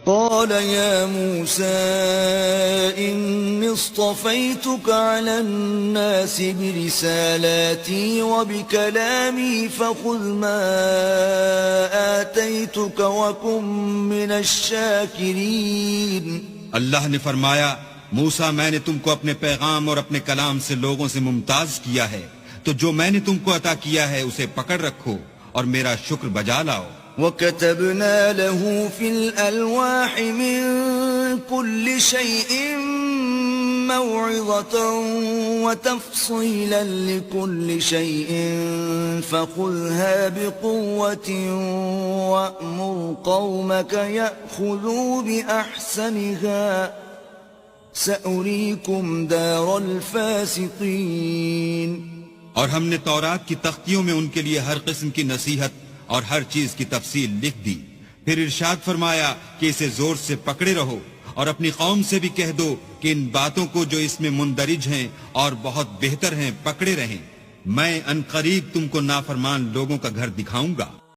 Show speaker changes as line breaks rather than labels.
قال يا موسى إني اصطفيتك على الناس برسالاتي وبكلامي فخذ ما آتيتك وكن من الشاكرين.
اللہ نے فرمایا موسیٰ میں نے تم کو اپنے پیغام اور اپنے کلام سے لوگوں سے ممتاز کیا ہے، تو جو میں نے تم کو عطا کیا ہے اسے پکڑ رکھو اور میرا شکر بجا لاؤ.
وَكَتَبْنَا لَهُ فِي الْأَلْوَاحِ مِنْ كُلِّ شَيْءٍ مَوْعِظَةً وَتَفْصِيلًا لِكُلِّ شَيْءٍ فَخُذْهَا بِقُوَّةٍ وَأْمُرْ قَوْمَكَ يَأْخُذُوا بِأَحْسَنِهَا سَأُرِيكُمْ دَارَ الْفَاسِقِينَ.
اور ہم نے تورات کی تختیوں میں ان کے لیے ہر قسم کی نصیحت اور ہر چیز کی تفصیل لکھ دی. پھر ارشاد فرمایا کہ اسے زور سے پکڑے رہو اور اپنی قوم سے بھی کہہ دو کہ ان باتوں کو جو اس میں مندرج ہیں اور بہت بہتر ہیں پکڑے رہیں. میں ان قریب تم کو نافرمان لوگوں کا گھر دکھاؤں گا.